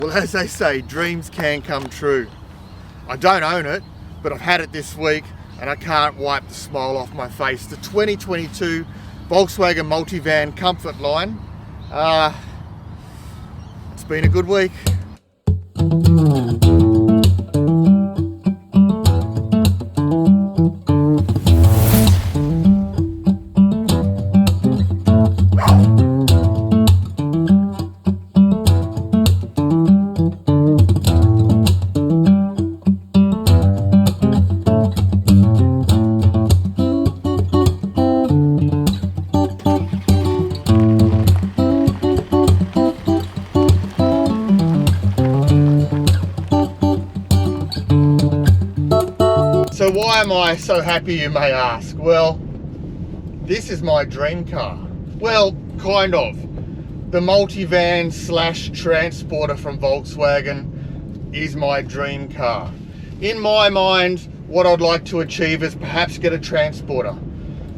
Well, as they say, dreams can come true. I don't own it, but I've had it this week and I can't wipe the smile off my face. The 2022 Volkswagen Multivan Comfortline. It's been a good week. So why am I so happy, you may ask? Well, this is my dream car. Well, kind of. The Multivan / Transporter from Volkswagen is my dream car. In my mind, what I'd like to achieve is perhaps get a Transporter,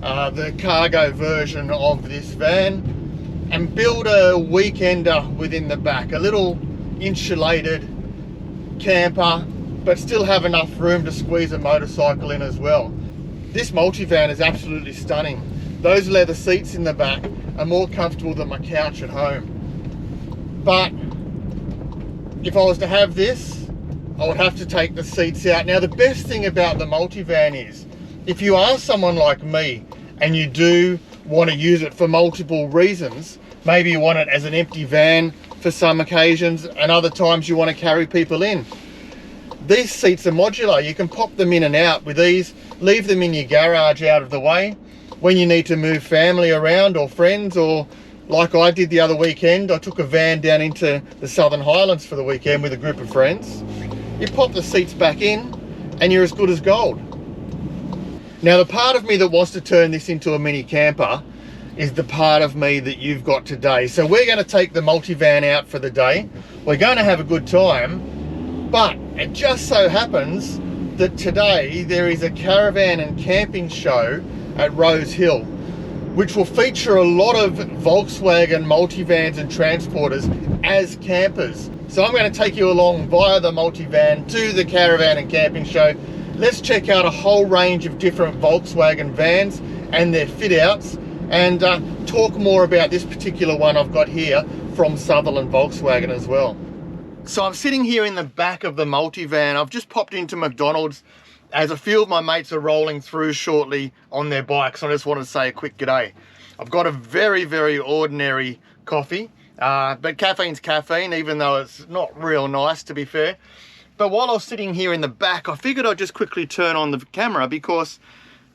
the cargo version of this van, and build a weekender within the back, a little insulated camper, but still have enough room to squeeze a motorcycle in as well. This Multivan is absolutely stunning. Those leather seats in the back are more comfortable than my couch at home. But if I was to have this, I would have to take the seats out. Now, the best thing about the Multivan is, if you are someone like me and you do want to use it for multiple reasons, maybe you want it as an empty van for some occasions and other times you want to carry people in. These seats are modular. You can pop them in and out with ease, leave them in your garage out of the way. When you need to move family around or friends, or like I did the other weekend, I took a van down into the Southern Highlands for the weekend with a group of friends. You pop the seats back in and you're as good as gold. Now, the part of me that wants to turn this into a mini camper is the part of me that you've got today. So we're going to take the Multivan out for the day. We're going to have a good time. But it just so happens that today there is a caravan and camping show at Rose Hill, which will feature a lot of Volkswagen Multivans and Transporters as campers. So I'm going to take you along via the Multivan to the caravan and camping show. Let's check out a whole range of different Volkswagen vans and their fit outs, and talk more about this particular one I've got here from Sutherland Volkswagen as well. So I'm sitting here in the back of the Multivan. I've just popped into McDonald's as a few of my mates are rolling through shortly on their bikes. I just wanted to say a quick g'day. I've got a very, very ordinary coffee, but caffeine's caffeine, even though it's not real nice, to be fair. But while I was sitting here in the back, I figured I'd just quickly turn on the camera because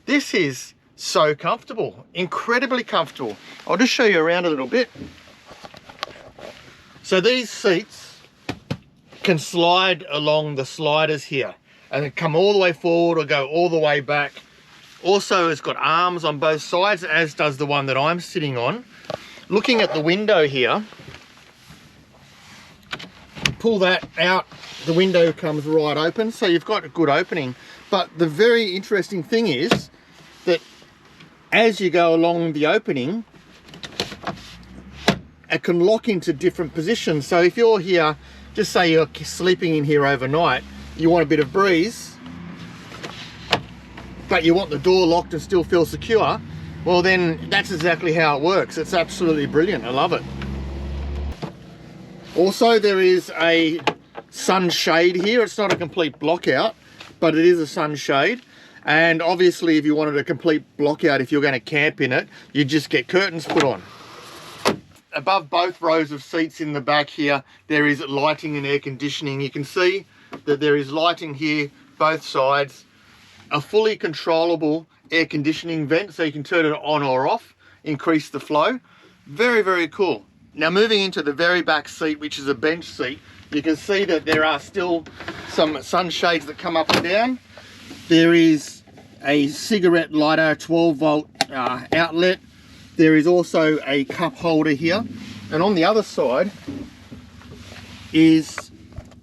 this is so comfortable, incredibly comfortable. I'll just show you around a little bit. So these seats can slide along the sliders here and come all the way forward or go all the way back. Also, it's got arms on both sides, as does the one that I'm sitting on. Looking at the window here, pull that out, the window comes right open, so you've got a good opening. But the very interesting thing is that as you go along the opening, it can lock into different positions. So if you're here, just say you're sleeping in here overnight, you want a bit of breeze, but you want the door locked and still feel secure, well then that's exactly how it works. It's absolutely brilliant. I love it. Also, there is a sunshade here. It's not a complete block out, but it is a sunshade. And obviously, if you wanted a complete block out, if you're going to camp in it, you just get curtains put on. Above both rows of seats in the back here, there is lighting and air conditioning. You can see that there is lighting here, both sides. A fully controllable air conditioning vent, so you can turn it on or off, increase the flow. Very, very cool. Now, moving into the very back seat, which is a bench seat, you can see that there are still some sunshades that come up and down. There is a cigarette lighter 12 volt outlet. There is also a cup holder here, and on the other side is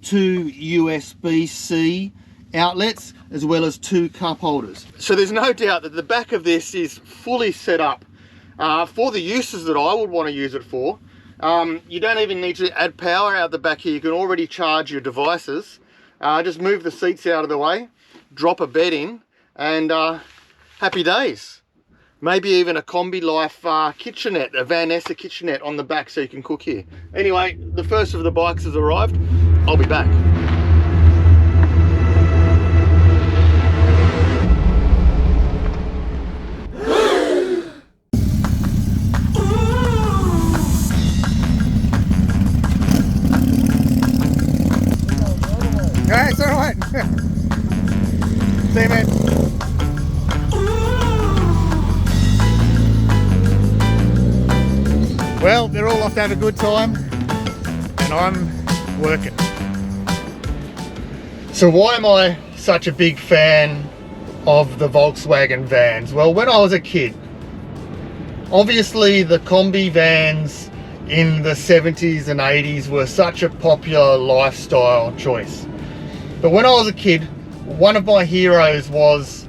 two USB-C outlets as well as two cup holders. So there's no doubt that the back of this is fully set up for the uses that I would want to use it for. You don't even need to add power out the back here. You can already charge your devices. Just move the seats out of the way, drop a bed in, and happy days. Maybe even a Kombi Life kitchenette, a Vanessa kitchenette on the back so you can cook here. Anyway, the first of the bikes has arrived. I'll be back. Yeah, it's alright. See you, man. Well, they're all off to have a good time, and I'm working. So why am I such a big fan of the Volkswagen vans? Well, when I was a kid, obviously the Kombi vans in the 70s and 80s were such a popular lifestyle choice. But when I was a kid, one of my heroes was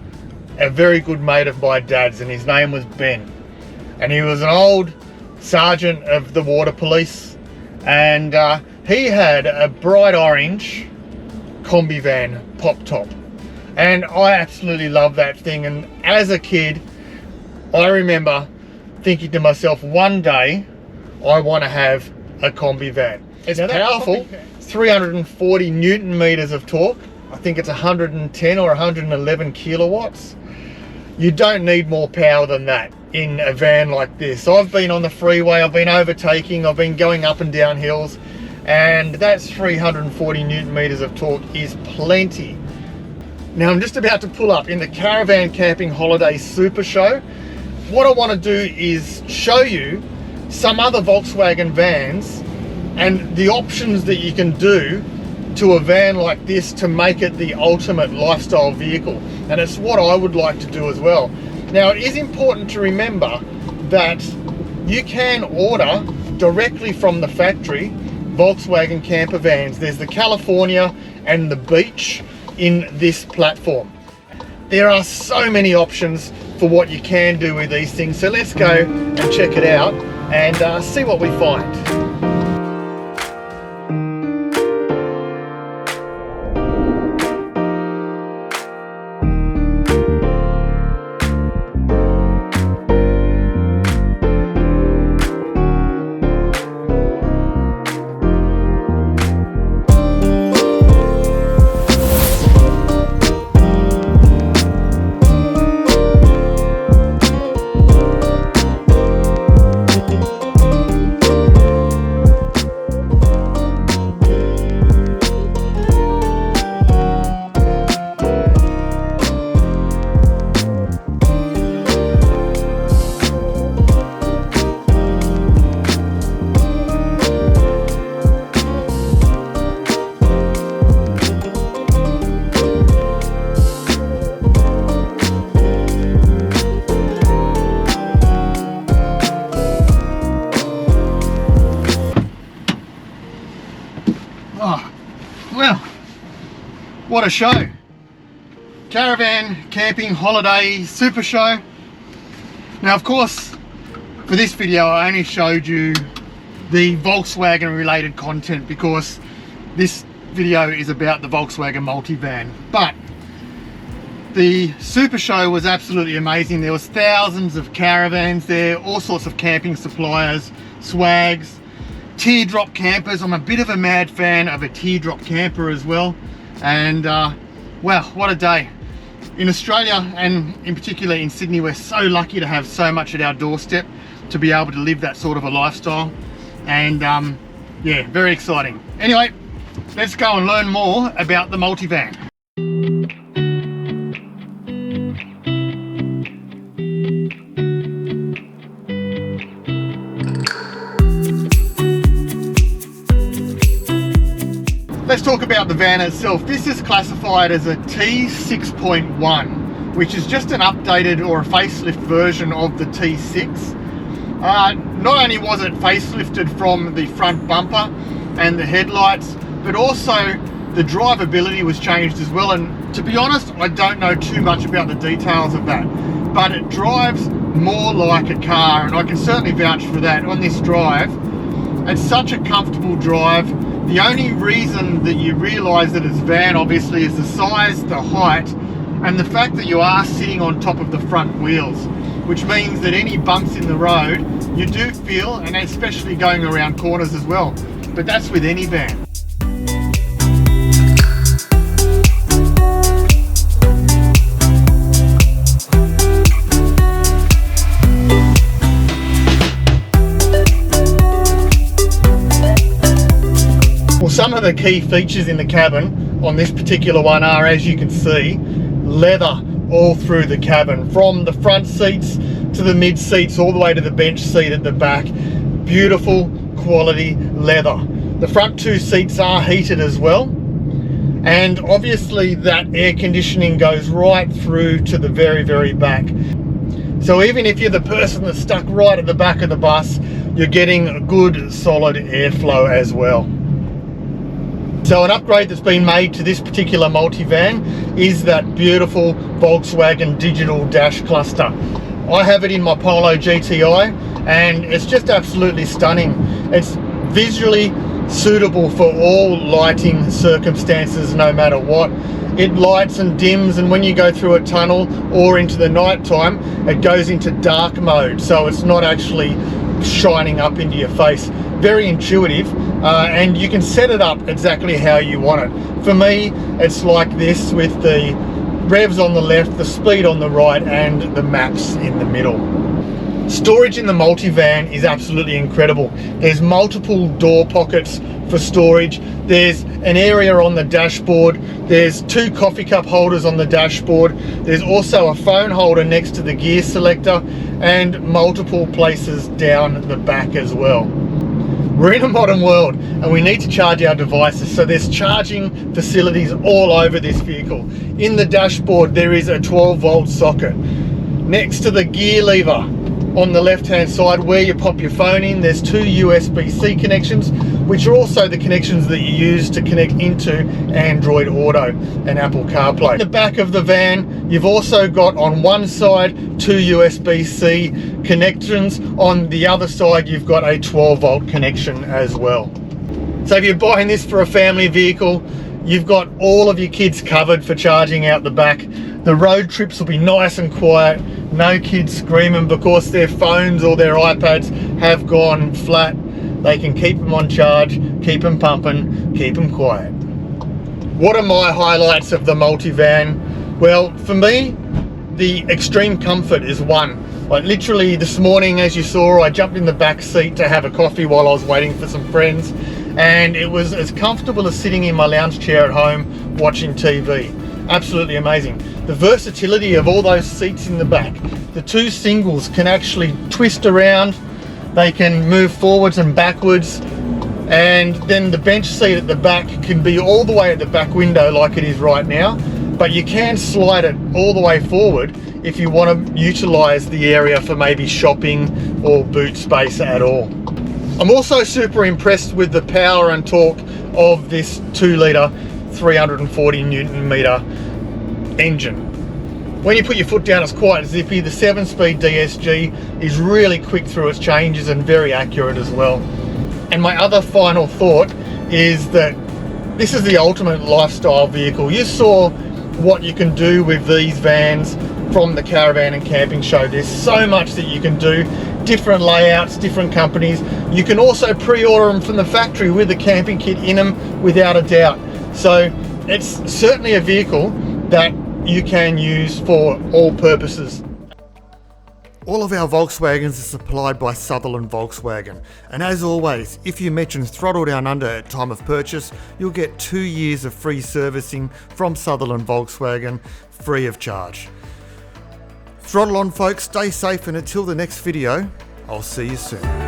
a very good mate of my dad's, and his name was Ben. And he was an old sergeant of the water police, and he had a bright orange Kombi van pop top. And I absolutely love that thing. And as a kid, I remember thinking to myself, one day I want to have a Kombi van. It's powerful. 340 Newton meters of torque. I think it's 110 or 111 kilowatts. You don't need more power than that in a van like this. I've been on the freeway, I've been overtaking, I've been going up and down hills, and that's 340 Newton meters of torque is plenty. Now I'm just about to pull up in the Caravan Camping Holiday Supershow. What I want to do is show you some other Volkswagen vans and the options that you can do to a van like this to make it the ultimate lifestyle vehicle. And it's what I would like to do as well. Now, it is important to remember that you can order directly from the factory Volkswagen camper vans. There's the California and the Beach in this platform. There are so many options for what you can do with these things. So let's go and check it out and see what we find. Oh, well, what a show. Caravan Camping Holiday Super Show. Now, of course, for this video, I only showed you the Volkswagen related content because this video is about the Volkswagen Multivan. But the Super Show was absolutely amazing. There was thousands of caravans there, all sorts of camping suppliers, swags, teardrop campers. I'm a bit of a mad fan of a teardrop camper as well. And wow, what a day. In Australia, and in particular in Sydney, we're so lucky to have so much at our doorstep to be able to live that sort of a lifestyle. And yeah, very exciting. Anyway, let's go and learn more about the Multivan. Let's talk about the van itself. This is classified as a T6.1, which is just an updated or a facelift version of the T6. Not only was it facelifted from the front bumper and the headlights, but also the drivability was changed as well. And to be honest, I don't know too much about the details of that, but it drives more like a car, and I can certainly vouch for that on this drive. It's such a comfortable drive. The only reason that you realise that it's van, obviously, is the size, the height, and the fact that you are sitting on top of the front wheels, which means that any bumps in the road, you do feel, and especially going around corners as well. But that's with any van. Well, some of the key features in the cabin on this particular one are, as you can see, leather all through the cabin, from the front seats to the mid seats all the way to the bench seat at the back. Beautiful quality leather. The front two seats are heated as well, and obviously that air conditioning goes right through to the very back. So even if you're the person that's stuck right at the back of the bus, you're getting a good solid airflow as well. So an upgrade that's been made to this particular multivan is that beautiful Volkswagen digital dash cluster. I have it in my Polo GTI and it's just absolutely stunning. It's visually suitable for all lighting circumstances, no matter what. It lights and dims, and when you go through a tunnel or into the night time, it goes into dark mode, so it's not actually shining up into your face. Very intuitive, and you can set it up exactly how you want it. For me, it's like this, with the revs on the left, the speed on the right, and the maps in the middle. Storage in the multivan is absolutely incredible. There's multiple door pockets for storage. There's an area on the dashboard. There's two coffee cup holders on the dashboard. There's also a phone holder next to the gear selector, and multiple places down the back as well. We're in a modern world and we need to charge our devices, so there's charging facilities all over this vehicle. In the dashboard there is a 12-volt socket. Next to the gear lever on the left hand side where you pop your phone in, there's two USB-C connections, which are also the connections that you use to connect into Android Auto and Apple CarPlay. In the back of the van, you've also got on one side two USB-C connections, on the other side you've got a 12-volt connection as well. So if you're buying this for a family vehicle, you've got all of your kids covered for charging out the back. The road trips will be nice and quiet, no kids screaming because their phones or their iPads have gone flat. They can keep them on charge, keep them pumping, keep them quiet. What are my highlights of the multivan? Well, for me, the extreme comfort is one. Like literally this morning, as you saw, I jumped in the back seat to have a coffee while I was waiting for some friends, and it was as comfortable as sitting in my lounge chair at home watching TV. Absolutely amazing. The versatility of all those seats in the back. The two singles can actually twist around, they can move forwards and backwards, and then the bench seat at the back can be all the way at the back window like it is right now, but you can slide it all the way forward if you want to utilize the area for maybe shopping or boot space at all. I'm also super impressed with the power and torque of this 2-litre 340 Newton meter engine. When you put your foot down, it's quite zippy. The 7-speed Dsg is really quick through its changes and very accurate as well. And my other final thought is that this is the ultimate lifestyle vehicle. You saw what you can do with these vans from the Caravan and Camping Show. There's so much that you can do, different layouts, different companies. You can also pre-order them from the factory with a camping kit in them without a doubt. So it's certainly a vehicle that you can use for all purposes. All of our Volkswagens are supplied by Sutherland Volkswagen, and as always, if you mention Throttle Down Under at time of purchase, you'll get 2 years of free servicing from Sutherland Volkswagen, free of charge. Throttle on folks, stay safe, and until the next video, I'll see you soon.